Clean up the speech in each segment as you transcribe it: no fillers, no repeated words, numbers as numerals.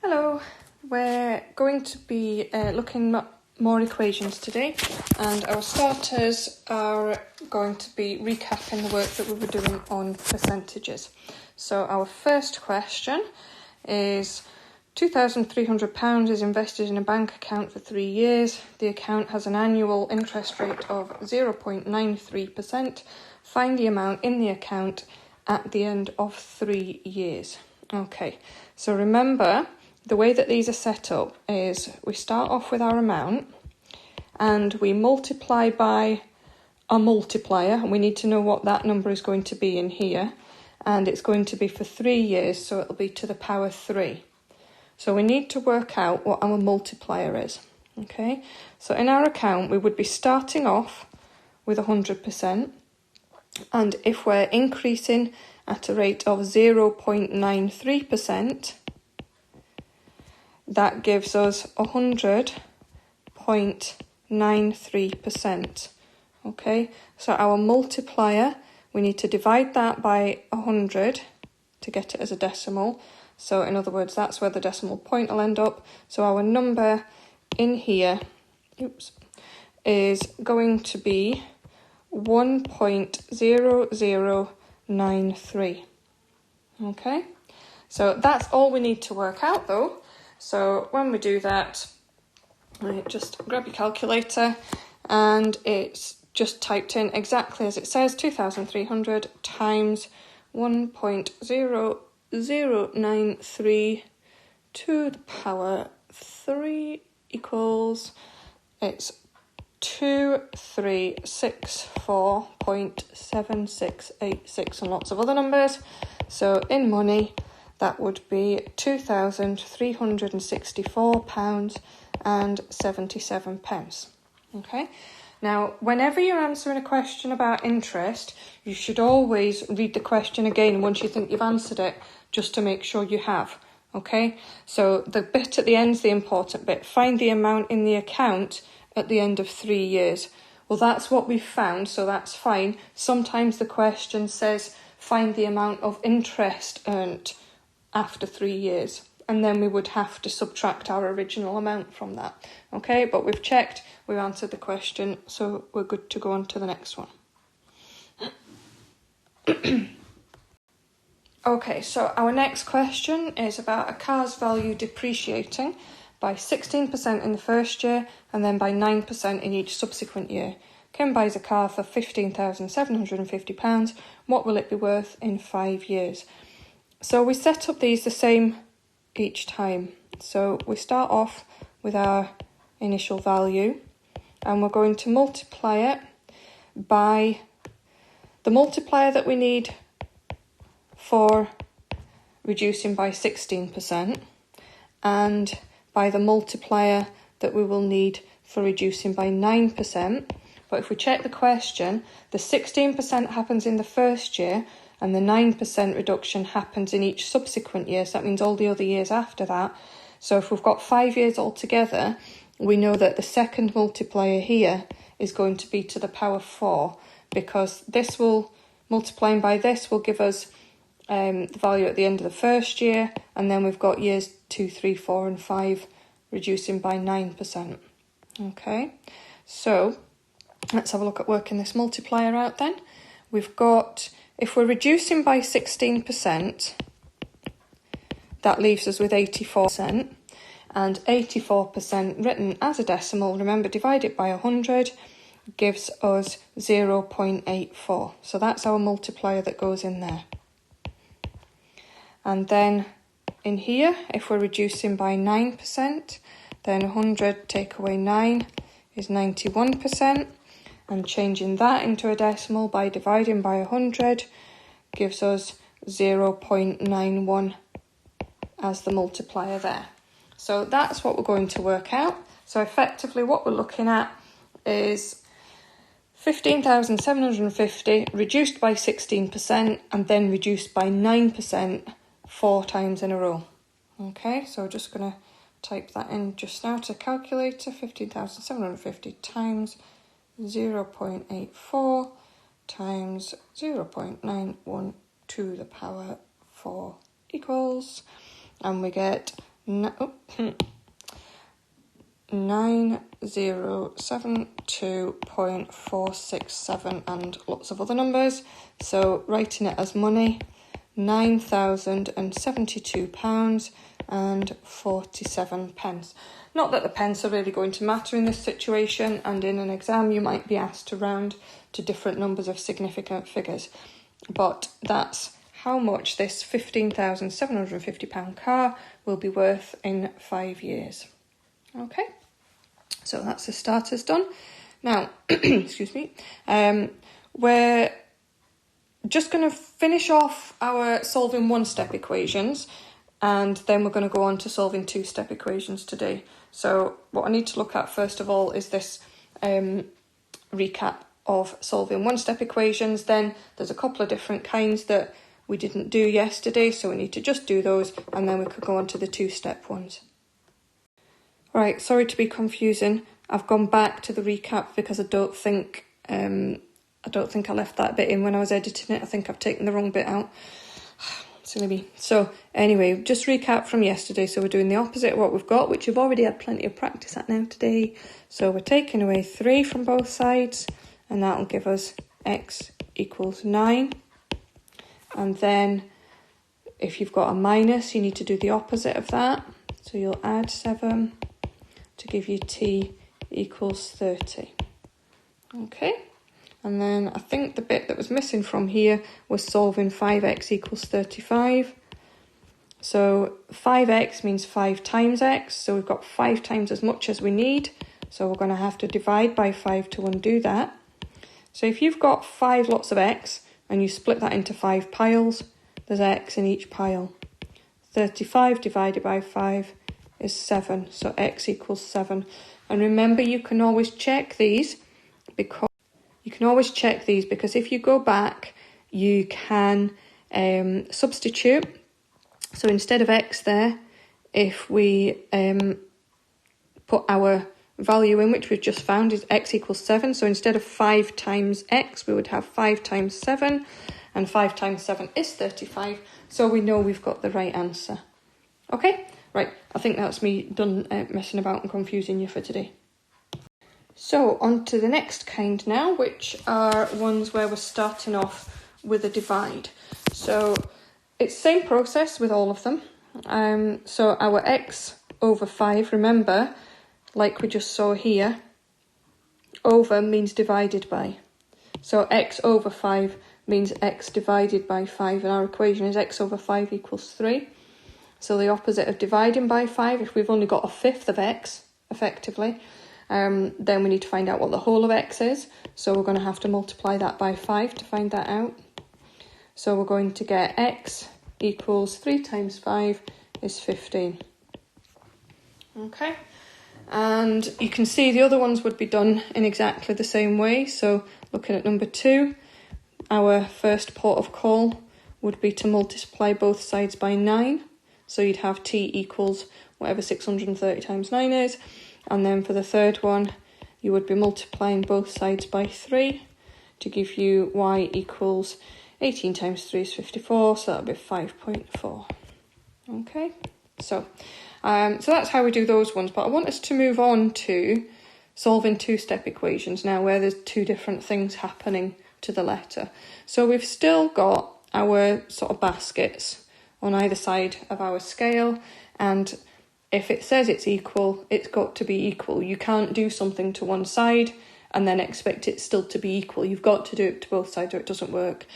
Hello, we're going to be looking at more equations today, and our starters are going to be recapping the work that we were doing on percentages. So our first question is £2,300 is invested in a bank account for 3 years. The account has an annual interest rate of 0.93%. Find the amount in the account at the end of 3 years. Okay, so remember, the way that these are set up is we start off with our amount and we multiply by a multiplier, and we need to know what that number is going to be in here, and it's going to be for 3 years, so it'll be to the power 3. So we need to work out what our multiplier is. Okay, so in our account we would be starting off with 100%, and if we're increasing at a rate of 0.93%, that gives us 100.93%. Okay, so our multiplier, we need to divide that by 100 to get it as a decimal. So in other words, that's where the decimal point will end up. So our number in here, is going to be 1.0093. Okay, so that's all we need to work out though. So when we do that, just grab your calculator, and it's just typed in exactly as it says, 2,300 times 1.0093 to the power 3 equals, it's 2364.7686 and lots of other numbers. So in money, that would be £2,364.77. Okay. Now, whenever you're answering a question about interest, you should always read the question again once you think you've answered it, just to make sure you have. Okay. So the bit at the end is the important bit. Find the amount in the account at the end of 3 years. Well, that's what we've found, so that's fine. Sometimes the question says find the amount of interest earned after 3 years, and then we would have to subtract our original amount from that. Okay, but we've checked, we've answered the question, so we're good to go on to the next one. Okay, so our next question is about a car's value depreciating by 16% in the first year and then by 9% in each subsequent year. Kim buys a car for £15,750. What will it be worth in 5 years? So we set up these the same each time. So we start off with our initial value, and we're going to multiply it by the multiplier that we need for reducing by 16%, and by the multiplier that we will need for reducing by 9%. But if we check the question, the 16% happens in the first year, and the 9% reduction happens in each subsequent year, so that means all the other years after that. So if we've got 5 years altogether, we know that the second multiplier here is going to be to the power 4, because this will, multiplying by this will give us the value at the end of the first year, and then we've got years 2, 3, 4 and 5 reducing by 9%. Okay, so let's have a look at working this multiplier out then. We've got, if we're reducing by 16%, that leaves us with 84%, and 84% written as a decimal, remember, divide it by 100, gives us 0.84. So that's our multiplier that goes in there. And then in here, if we're reducing by 9%, then 100 take away 9 is 91%. And changing that into a decimal by dividing by 100 gives us 0.91 as the multiplier there. So that's what we're going to work out. So effectively what we're looking at is 15,750 reduced by 16% and then reduced by 9% 4 times in a row. Okay, so we're just going to type that in just now to calculator. 15,750 times 0.84 times 0.91 to the power 4 equals, and we get 9072.467 and lots of other numbers. So writing it as money, £9,072.47. Not that the pence are really going to matter in this situation, and in an exam you might be asked to round to different numbers of significant figures, but that's how much this £15,750 car will be worth in 5 years. Okay, so that's the starters done. Now, excuse me, we're just going to finish off our solving one-step equations, and then we're going to go on to solving two-step equations today. So what I need to look at first of all is this recap of solving one-step equations. Then there's a couple of different kinds that we didn't do yesterday, so we need to just do those, and then we could go on to the two-step ones. Right, sorry to be confusing. I've gone back to the recap because I don't think I left that bit in when I was editing it. I think I've taken the wrong bit out. Silly me. So anyway, just recap from yesterday. So we're doing the opposite of what we've got, which you've already had plenty of practice at now today. So we're taking away 3 from both sides, and that'll give us x equals 9. And then if you've got a minus, you need to do the opposite of that. So you'll add 7 to give you t equals 30. Okay. And then I think the bit that was missing from here was solving 5x equals 35. So 5x means 5 times x, so we've got 5 times as much as we need. So we're going to have to divide by 5 to undo that. So if you've got 5 lots of x and you split that into 5 piles, there's x in each pile. 35 divided by 5 is 7, so x equals 7. And remember, you can always check these because if you go back, you can substitute. So instead of x there, if we put our value in, which we've just found is x equals 7, so instead of 5 times x, we would have 5 times 7, and 5 times 7 is 35, so we know we've got the right answer. Okay, right, I think that's me done messing about and confusing you for today. So on to the next kind now, which are ones where we're starting off with a divide. So it's the same process with all of them. So our x over 5, remember, like we just saw here, over means divided by. So x over 5 means x divided by 5, and our equation is x over 5 equals 3. So the opposite of dividing by 5, if we've only got a fifth of x, effectively, then we need to find out what the whole of x is. So we're going to have to multiply that by 5 to find that out. So we're going to get x equals 3 times 5 is 15. Okay, and you can see the other ones would be done in exactly the same way. So looking at number 2, our first port of call would be to multiply both sides by 9. So you'd have t equals whatever 630 times 9 is. And then for the third one, you would be multiplying both sides by 3 to give you y equals 18 times 3 is 54, so that'll be 5.4. Okay, so that's how we do those ones. But I want us to move on to solving two-step equations now, where there's 2 different things happening to the letter. So we've still got our sort of baskets on either side of our scale, and if it says it's equal, it's got to be equal. You can't do something to one side and then expect it still to be equal. You've got to do it to both sides or it doesn't work.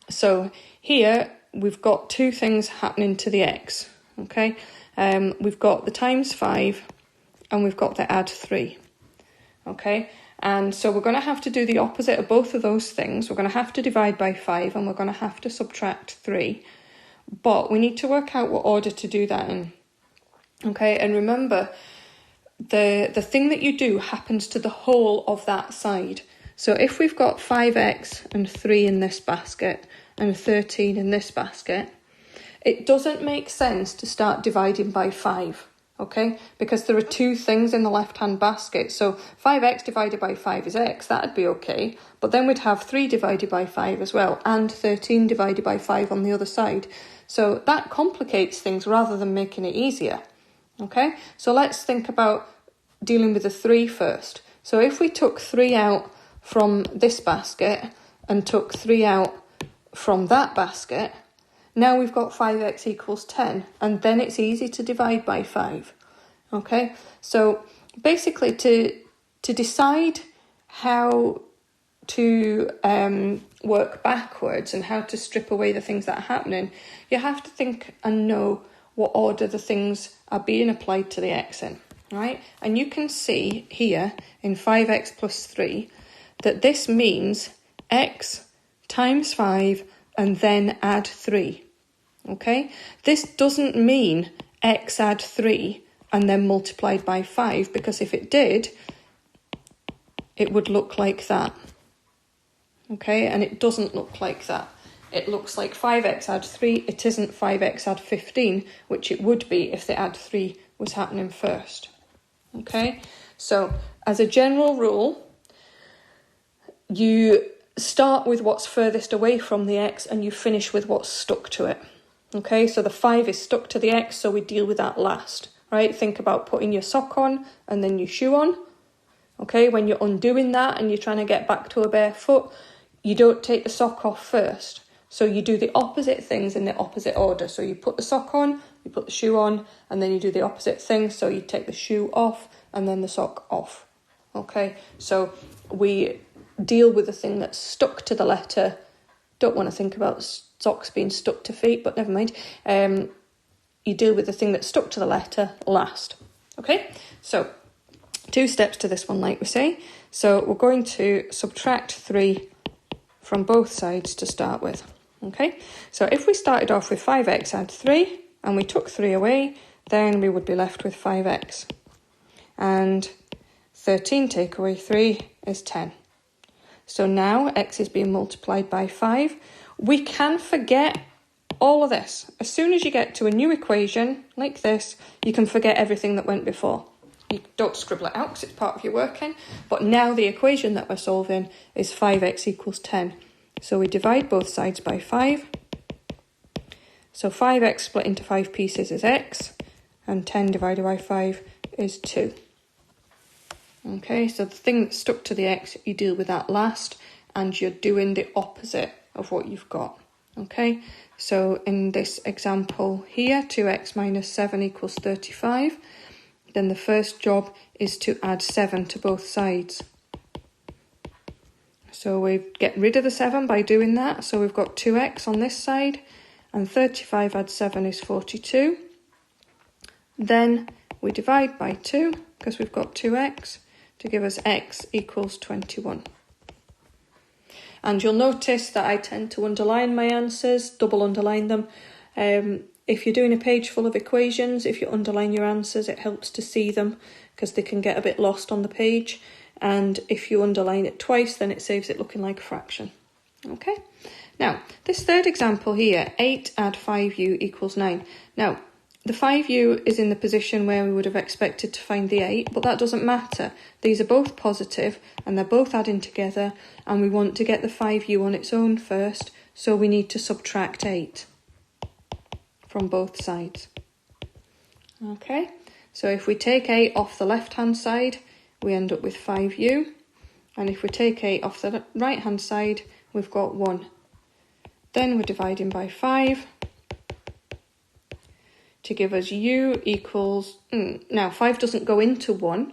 So here we've got 2 things happening to the x, okay? We've got the times 5 and we've got the add 3, okay? And so we're going to have to do the opposite of both of those things. We're going to have to divide by 5 and we're going to have to subtract 3. But we need to work out what order to do that in. Okay, and remember, the thing that you do happens to the whole of that side. So if we've got 5x and 3 in this basket and 13 in this basket, it doesn't make sense to start dividing by 5, okay? Because there are 2 things in the left-hand basket. So 5x divided by 5 is x, that'd be okay. But then we'd have 3 divided by 5 as well, and 13 divided by 5 on the other side. So that complicates things rather than making it easier. Okay, so let's think about dealing with the 3 first. So if we took 3 out from this basket and took 3 out from that basket, now we've got 5x equals 10, and then it's easy to divide by 5. Okay, so basically to decide how to work backwards and how to strip away the things that are happening, you have to think and know what order the things are being applied to the x in, right? And you can see here in 5x plus 3 that this means x times 5 and then add 3, okay? This doesn't mean x add 3 and then multiplied by 5, because if it did, it would look like that, okay? And it doesn't look like that. It looks like 5x add 3. It isn't 5x add 15, which it would be if the add 3 was happening first. Okay, so as a general rule, you start with what's furthest away from the x and you finish with what's stuck to it. Okay, so the 5 is stuck to the x, so we deal with that last, right? Think about putting your sock on and then your shoe on. Okay, when you're undoing that and you're trying to get back to a bare foot, you don't take the sock off first. So you do the opposite things in the opposite order. So you put the sock on, you put the shoe on, and then you do the opposite thing. So you take the shoe off and then the sock off. Okay, so we deal with the thing that's stuck to the letter. Don't want to think about socks being stuck to feet, but never mind. You deal with the thing that's stuck to the letter last. Okay, so 2 steps to this one, like we say. So we're going to subtract 3 from both sides to start with. Okay, so if we started off with 5x add 3 and we took 3 away, then we would be left with 5x. And 13 take away 3 is 10. So now x is being multiplied by 5. We can forget all of this. As soon as you get to a new equation like this, you can forget everything that went before. You don't scribble it out because it's part of your working, but now the equation that we're solving is 5x equals 10. So we divide both sides by 5. So 5x split into 5 pieces is x, and 10 divided by 5 is 2. Okay, so the thing that's stuck to the x, you deal with that last, and you're doing the opposite of what you've got. Okay, so in this example here, 2x minus 7 equals 35. Then the first job is to add 7 to both sides. So we get rid of the 7 by doing that. So we've got 2x on this side, and 35 add 7 is 42. Then we divide by 2, because we've got 2x, to give us x equals 21. And you'll notice that I tend to underline my answers, double underline them. If you're doing a page full of equations, if you underline your answers, it helps to see them because they can get a bit lost on the page. And if you underline it twice, then it saves it looking like a fraction. Okay, now this third example here, 8 add 5u equals 9. Now, the 5u is in the position where we would have expected to find the 8, but that doesn't matter. These are both positive and they're both adding together, and we want to get the 5u on its own first, so we need to subtract 8 from both sides. Okay, so if we take 8 off the left-hand side, we end up with 5u, and if we take 8 off the right-hand side, we've got 1. Then we're dividing by 5 to give us u equals... Now, 5 doesn't go into 1,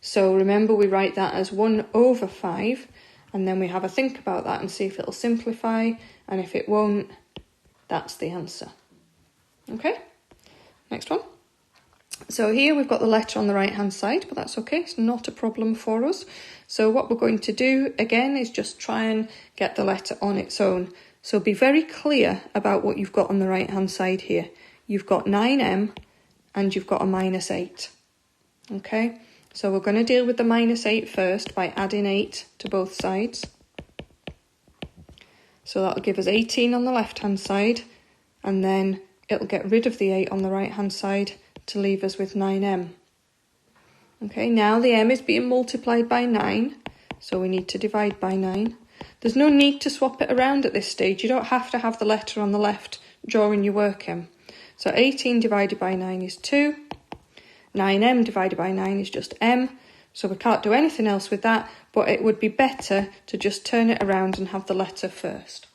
so remember we write that as 1 over 5, and then we have a think about that and see if it'll simplify, and if it won't, that's the answer. Okay, next one. So here we've got the letter on the right hand side, but that's okay, it's not a problem for us. So what we're going to do again is just try and get the letter on its own. So be very clear about what you've got on the right hand side here. You've got 9m and you've got a minus 8. Okay, so we're going to deal with the minus 8 first by adding 8 to both sides. So that'll give us 18 on the left hand side, and then it'll get rid of the 8 on the right hand side to leave us with 9m. Okay, now the m is being multiplied by 9, so we need to divide by 9. There's no need to swap it around at this stage. You don't have to have the letter on the left during your working. So 18 divided by 9 is 2. 9m divided by 9 is just m, so we can't do anything else with that, but it would be better to just turn it around and have the letter first.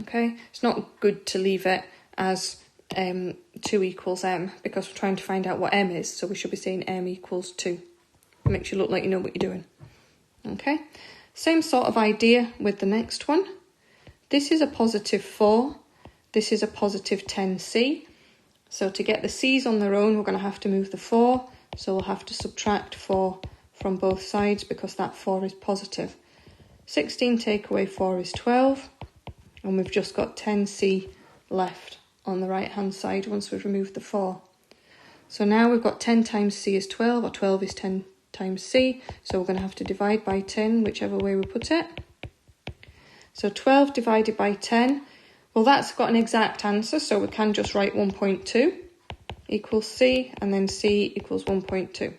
Okay, it's not good to leave it as 2 equals m, because we're trying to find out what m is, so we should be saying m equals 2. It makes you look like you know what you're doing. Okay, same sort of idea with the next one. This is a positive 4, this is a positive 10c. So to get the c's on their own, we're going to have to move the 4, so we'll have to subtract 4 from both sides because that 4 is positive. 16 take away 4 is 12, and we've just got 10c left on the right hand side once we've removed the 4. So now we've got 10 times c is 12, or 12 is 10 times c, so we're going to have to divide by 10, whichever way we put it. So 12 divided by 10, well, that's got an exact answer, so we can just write 1.2 equals c, and then c equals 1.2.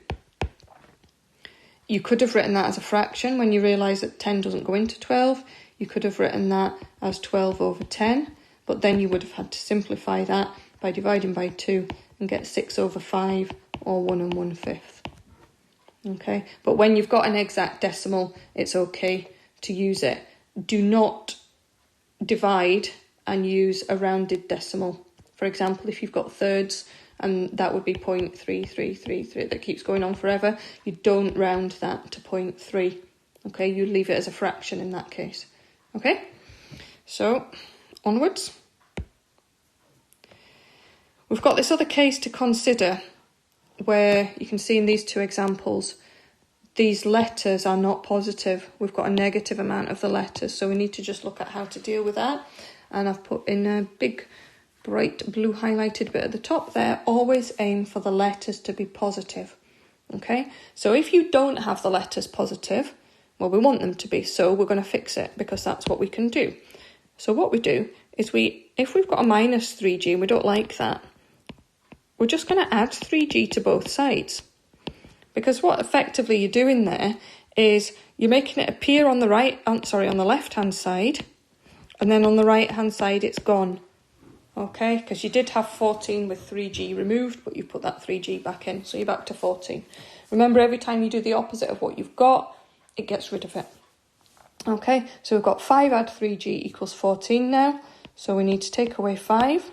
You could have written that as a fraction when you realise that 10 doesn't go into 12. You could have written that as 12 over 10, but then you would have had to simplify that by dividing by 2 and get 6 over 5, or 1 1/5. Okay, but when you've got an exact decimal, it's okay to use it. Do not divide and use a rounded decimal. For example, if you've got thirds, and that would be 0.3333, that keeps going on forever, you don't round that to 0.3. Okay, you leave it as a fraction in that case. Okay, so onwards. We've got this other case to consider where you can see in these two examples, these letters are not positive. We've got a negative amount of the letters, so we need to just look at how to deal with that. And I've put in a big, bright blue highlighted bit at the top there. Always aim for the letters to be positive. Okay, so if you don't have the letters positive, well, we want them to be, so we're going to fix it because that's what we can do. So what we do is if we've got a minus 3g and we don't like that, we're just going to add 3g to both sides. Because what effectively you're doing there is you're making it appear on the on the left-hand side, and then on the right-hand side it's gone. Okay, because you did have 14 with 3g removed, but you put that 3g back in, so you're back to 14. Remember, every time you do the opposite of what you've got, it gets rid of it. Okay, so we've got 5 add 3g equals 14 now, so we need to take away 5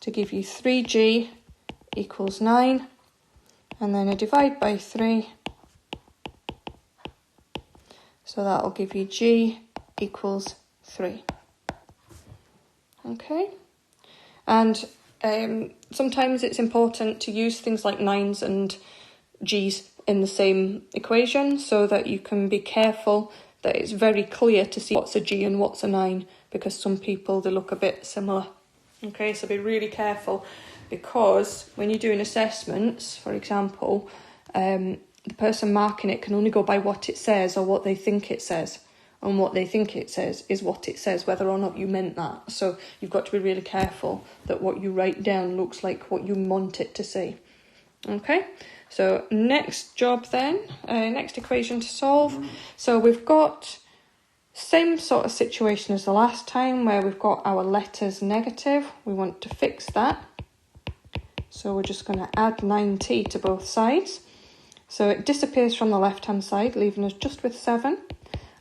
to give you 3g equals 9, and then a divide by 3, so that will give you g equals 3. Okay, and sometimes it's important to use things like 9s and g's in the same equation so that you can be careful that it's very clear to see what's a g and what's a 9, because some people, they look a bit similar. Okay, so be really careful, because when you're doing assessments, for example, the person marking it can only go by what it says or what they think it says. And what they think it says is what it says, whether or not you meant that. So you've got to be really careful that what you write down looks like what you want it to say. Okay, so next job then, next equation to solve. So we've got same sort of situation as the last time where we've got our letters negative. We want to fix that. So we're just going to add 9t to both sides. So it disappears from the left-hand side, leaving us just with 7.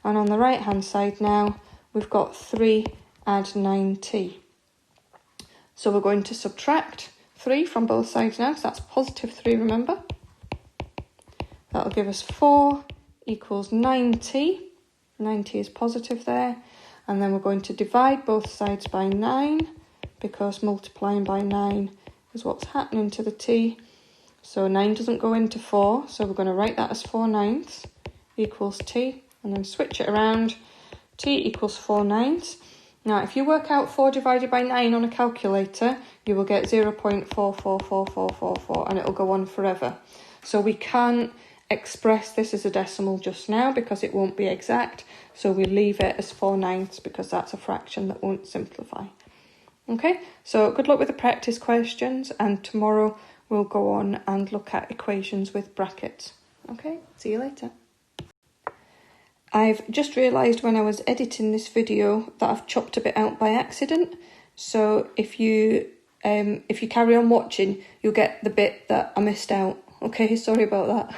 And on the right-hand side now, we've got 3 add 9t. So we're going to subtract 3 from both sides now, because that's positive 3, remember? That'll give us 4 equals 9t. 9t is positive there. And then we're going to divide both sides by 9, because multiplying by 9 is what's happening to the t. So 9 doesn't go into 4, so we're going to write that as 4/9 equals t. And then switch it around, t equals 4/9. Now, if you work out 4 divided by 9 on a calculator, you will get 0.444444, and it'll go on forever. So we can't express this as a decimal just now because it won't be exact. So we leave it as 4/9 because that's a fraction that won't simplify. Okay, so good luck with the practice questions, and tomorrow we'll go on and look at equations with brackets. Okay, see you later. I've just realised when I was editing this video that I've chopped a bit out by accident. So if you if you carry on watching, you'll get the bit that I missed out. Okay, sorry about that.